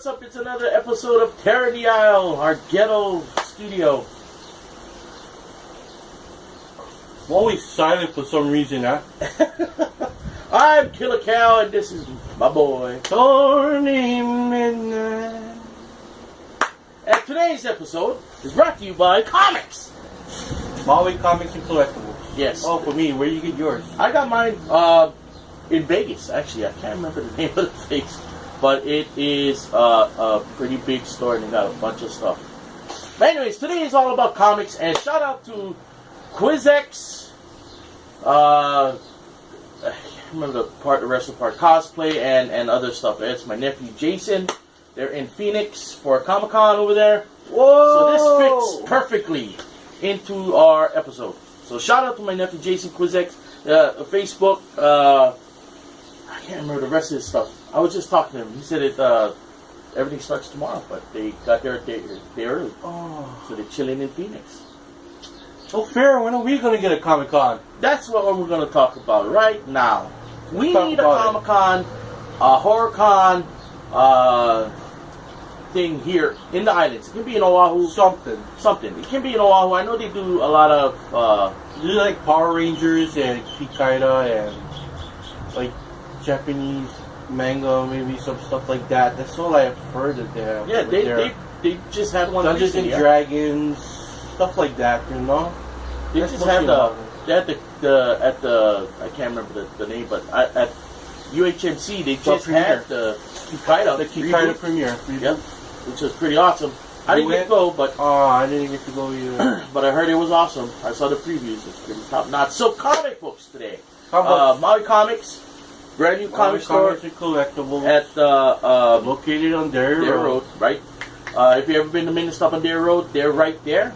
what's up? It's another episode of Terror the Isle, our ghetto studio. I'm always silent for some reason, huh? I'm Killer Cow, and this is my boy, Thorny Midnight. And today's episode is brought to you by Comics. Maui Comics and Collectibles. Yes. Oh, for me, where you get yours? I got mine in Vegas, actually. I can't remember the name of the place. But it is a pretty big store, and they got a bunch of stuff. But anyways, today is all about comics, and shout out to QuizX. I can't remember the rest of the part, cosplay and other stuff. It's my nephew Jason. They're in Phoenix for Comic-Con over there. Whoa! So this fits perfectly into our episode. So shout out to my nephew Jason, QuizX, Facebook. I can't remember the rest of his stuff. I was just talking to him. He said everything starts tomorrow, but they got there a day early. Oh. So they're chilling in Phoenix. So fair, when are we going to get a Comic-Con? That's what we're going to talk about right now. We talk need a about Comic-Con, a Horror-Con thing here in the islands. It can be in Oahu. Something. It can be in Oahu. I know they do a lot of... Do you like Power Rangers and Kikaida and like Japanese manga, maybe some stuff like that? That's all I've heard that they have. Yeah, they just had one. Dungeons and Dragons, stuff like that, you know? They That's just had mostly at the I can't remember the name, but at UHMC they just had the Kikaida premiere. Yep, which was pretty awesome. I didn't get to go, but I didn't get to go either. but I heard it was awesome. I saw the previews. It's pretty top notch. So comic books today. Maui Comics, brand new comic store and Collectibles at located on Dairy Road, right? If you ever been to Minnesota on Dairy Road, they're right there.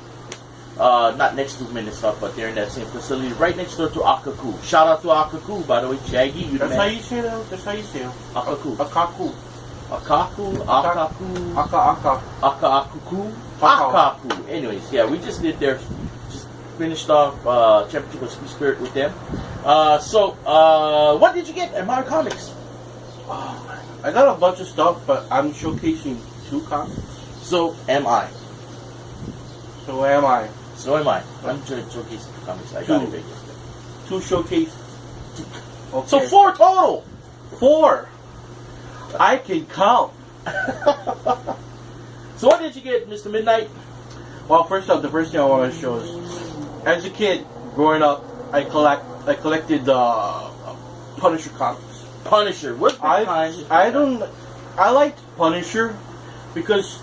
Not next to Minnesota, but they're in that same facility, right next door to Akaku. Shout out to Akaku, by the way, Shaggy. That's how you say that. That's how you say it. Akaku. Akaku. Akaku. Anyways, yeah, we just did their, just finished off Championship of Ski Spirit with them. So what did you get at Maui Comics? I got a bunch of stuff, but I'm showcasing 2 comics. So am I. So am I. I'm showcasing 2 comics. I got it big. 2 showcase. Okay. So 4 total. 4. I can count. So what did you get, Mr. Midnight? Well, first off, the first thing I want to show is, as a kid growing up, I collected Punisher comics. Punisher. What kind? I liked Punisher because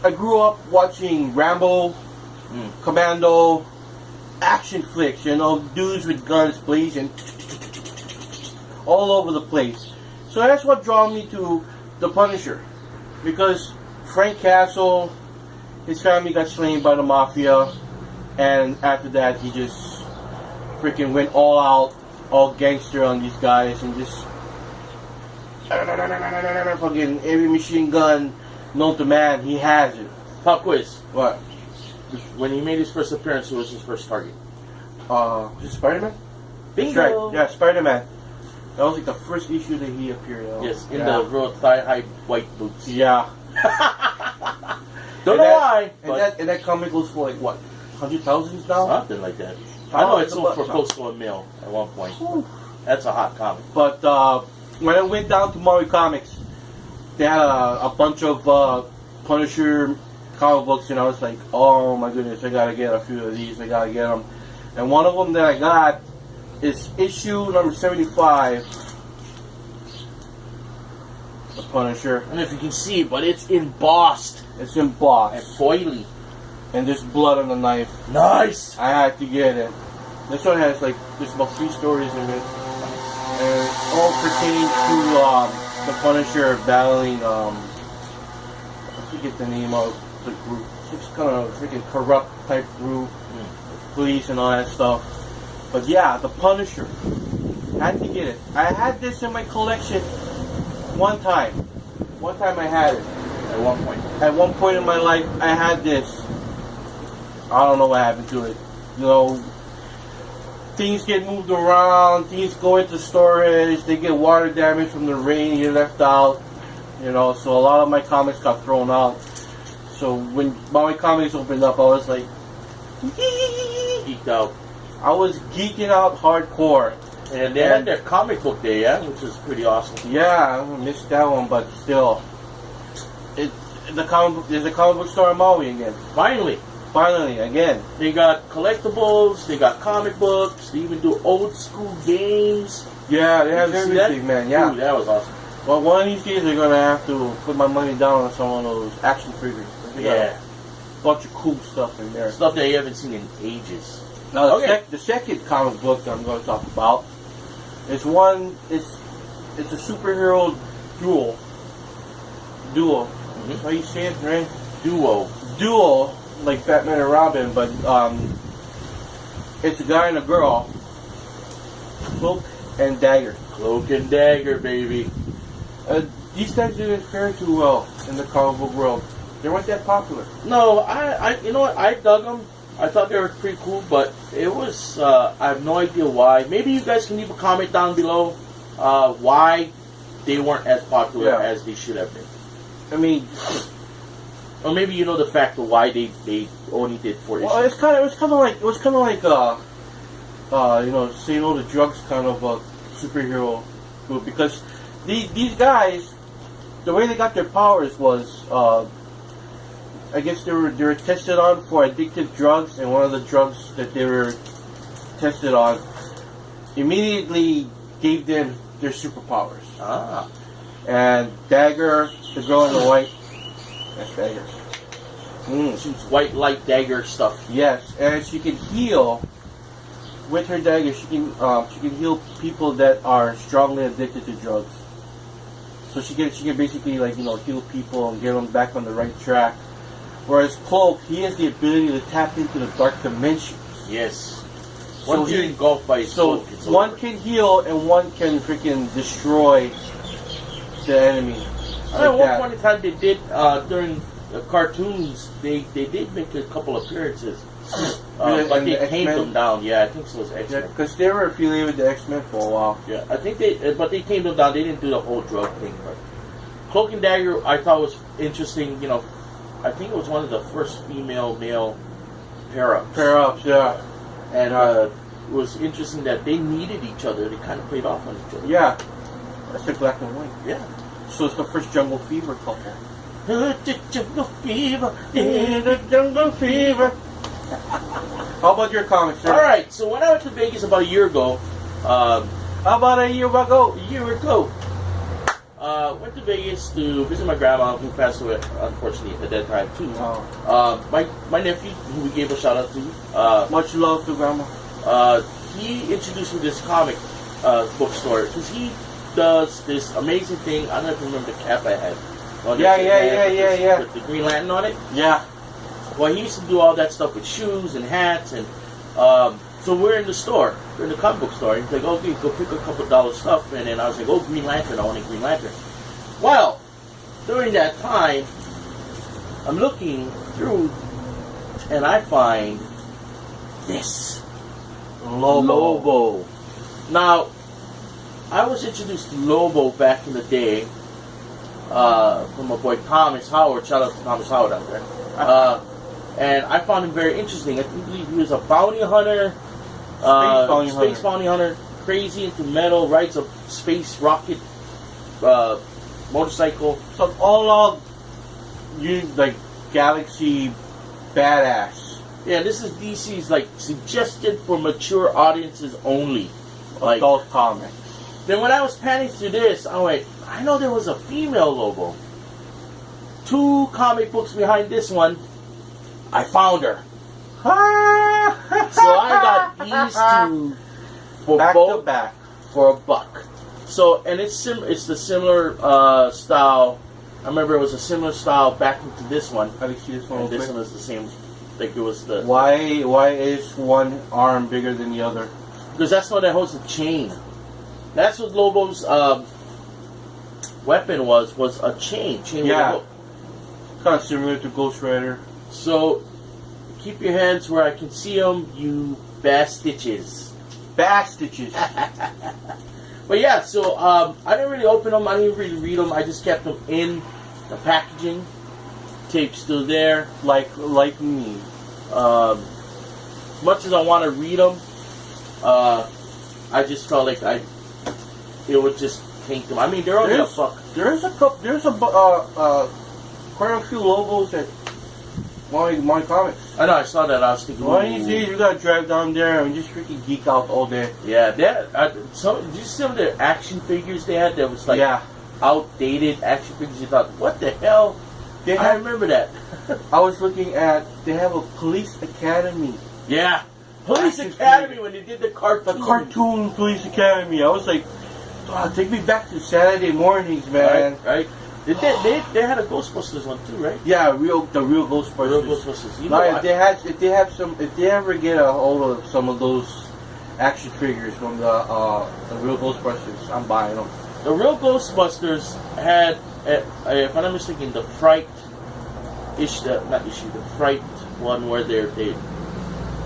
I grew up watching Rambo, Commando, action flicks, you know, dudes with guns blazing all over the place. So that's what drew me to the Punisher, because Frank Castle, his family got slain by the mafia, and after that he just freaking went all out, all gangster on these guys, and just fucking every machine gun known to man, he has it. Pop quiz. What? When he made his first appearance, who was his first target? Was it Spider-Man? Bingo. That's right. Yeah, Spider-Man. That was like the first issue that he appeared on. Yes, in the real thigh-high white boots. Yeah. Don't know why. And that comic goes for like what, 100,000 now? Something like that. I know it sold for close to $1 million at one point. That's a hot comic. But when I went down to Maui Comics, they had a bunch of Punisher comic books, and I was like, oh my goodness, I gotta get a few of these. I gotta get them. And one of them that I got is issue number 75. The Punisher. I don't know if you can see, but it's embossed. It's embossed. And foily. And there's blood on the knife. Nice! I had to get it. This one has like, there's about 3 stories in it. And it all pertains to the Punisher battling, I forget the name of the group. It's kind of a freaking corrupt type group. Police and all that stuff. But yeah, the Punisher. Had to get it. I had this in my collection one time. One time I had it. At one point. At one point in my life, I had this. I don't know what happened to it. You know, things get moved around, things go into storage, they get water damage from the rain, you're left out. you know, so a lot of my comics got thrown out. So when Maui Comics opened up, I was like, Geeked out. I was geeking out hardcore. And they had their comic book day, yeah, which was pretty awesome. Yeah, I missed that one, but still, there's a comic book store in Maui again. Finally, again. They got collectibles, they got comic books, they even do old school games. Yeah, they have everything, man. Yeah, Ooh, that was awesome. Well, one of these days they're gonna have to put my money down on some of those action figures. They got a bunch of cool stuff in there. Stuff that you haven't seen in ages. Now, the second comic book that I'm going to talk about is one. It's a superhero duo. Mm-hmm. How you say it, right? Duo, like Batman and Robin, but it's a guy and a girl. Cloak and Dagger. Cloak and Dagger, baby. These guys didn't fare too well in the comic book world. They weren't that popular. No, I you know what? I dug them. I thought they were pretty cool, but it was, I have no idea why. Maybe you guys can leave a comment down below why they weren't as popular as they should have been. I mean, or maybe you know the fact of why they only did 4 issues. Well, it was kind of like you know, say no to drugs kind of a superhero group, because these guys, the way they got their powers was, I guess they were tested on for addictive drugs, and one of the drugs that they were tested on immediately gave them their superpowers. Ah. And Dagger, the girl in the white, that's Dagger. Shoots white light dagger stuff. Yes, and she can heal with her dagger. She can heal people that are strongly addicted to drugs. So she can basically, like, you know, heal people and get them back on the right track. Whereas Cloak, he has the ability to tap into the dark dimensions. Yes. So One get engulfed by his cloak. One can heal and one can freaking destroy the enemy. At one point in time, they did during the cartoons. They did make a couple appearances, but they tamed them down. Yeah, I think so. It was X-Men. Yeah, because they were affiliated with the X-Men for a while. Yeah, I think but they tamed them down. They didn't do the whole drug thing. But Cloak and Dagger, I thought was interesting. You know, I think it was one of the first female-male pair-ups. Pair-ups, yeah. And it was interesting that they needed each other. They kind of played off on each other. Yeah. That's the Black and White. Yeah. So it's the first Jungle Fever couple. Jungle Fever. Jungle Fever. How about your comics, sir? Alright, so when I went to Vegas about a year ago, how about a year ago? Went to Vegas to visit my grandma, who passed away, unfortunately, at that time, too. Oh. My nephew, who we gave a shout out to. Much love to grandma. He introduced me to this comic bookstore, because he does this amazing thing. I don't know if you remember the cap I had. Yeah. With the Green Lantern on it. Yeah. Well, he used to do all that stuff with shoes and hats, and so we're in the store. We're in the comic book store. He's like, okay, go pick a couple $1 stuff. And then I was like, oh, Green Lantern. I want a Green Lantern. Well, during that time, I'm looking through, and I find this. Lobo. Now, I was introduced to Lobo back in the day from my boy Thomas Howard. Shout out to Thomas Howard out there. And I found him very interesting. I believe he was a bounty hunter. Space bounty hunter. Crazy into metal. Rides a space rocket motorcycle. So all out, you like Galaxy badass. Yeah, this is DC's like suggested for mature audiences only. Like adult comics. Then when I was panning through this, I went, I know there was a female Lobo. 2 comic books behind this one, I found her. So I got these 2 for back both to back for $1. So, and it's the similar style. I remember it was a similar style back into this one. How do you see this one? And this one is the same. Like it was the. Why is one arm bigger than the other? Because that's the one that holds the chain. That's what Lobo's weapon was a chain. Yeah. Kind of similar to Ghost Rider. So, keep your hands where I can see them, you bastitches. Bastitches. But yeah, so I didn't really open them. I didn't really read them. I just kept them in the packaging. Tape's still there. Like me. As much as I want to read them, I just felt like it would just taint them. I mean, they're only a fuck. There's quite a few Lobos at my comics. I know, I saw that. I was thinking, One of these days, we gotta drive down there and just freaking geek out all day. yeah, did you see some of the action figures they had that was like outdated action figures? You thought, what the hell? I remember that. I was looking at, they have a Police Academy. Yeah, Police Academy when they did the cartoon. The cartoon Police Academy. I was like, oh, take me back to Saturday mornings, man. Right. They had a Ghostbusters one too, right? Yeah, the real Ghostbusters. Real Ghostbusters. You know, if they ever get a hold of some of those action figures from the real Ghostbusters, I'm buying them. The real Ghostbusters had, if I'm not mistaken, the Fright the Fright one where they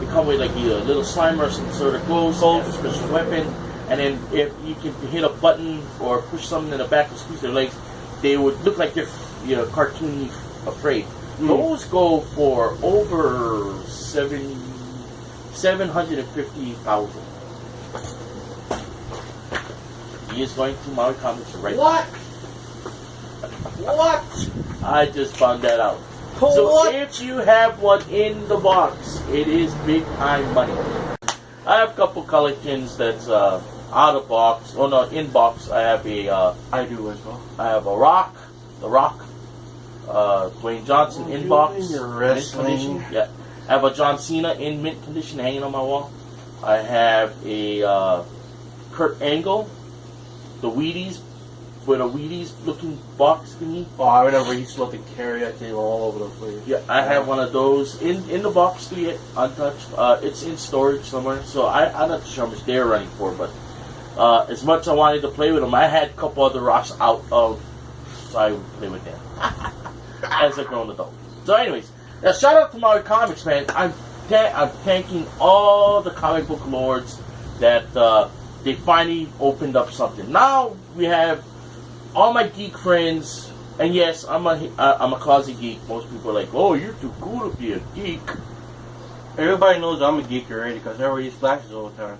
come with like a little slimer or some sort of ghost, a special weapon, and then if you can hit a button or push something in the back and squeeze their legs, they would look like they're cartoony afraid. Those go for over $750,000. He is going to Maui Comics right now. What? I just found that out. So if you have one in the box, it is big time money. I have a couple collections that's out of box. Oh no, in box. I have I do as well. I have The Rock, Dwayne Johnson in box, mint condition. Yeah, I have a John Cena in mint condition hanging on my wall. I have a Kurt Angle, the Wheaties, with a Wheaties looking box thingy. Oh, I remember he used to carry that thing all over the place. Yeah, I have one of those in the box too yet, untouched. It's in storage somewhere, so I'm not sure how much they're running for, but as much as I wanted to play with them, I had a couple other rocks out of, so I would play with them as a grown adult. So anyways, shout out to Maui Comics, man. I'm thanking all the comic book lords that they finally opened up something. Now we have all my geek friends, and yes, I'm a closet geek. Most people are like, oh, you're too cool to be a geek. Everybody knows I'm a geek already because I wear these glasses all the time.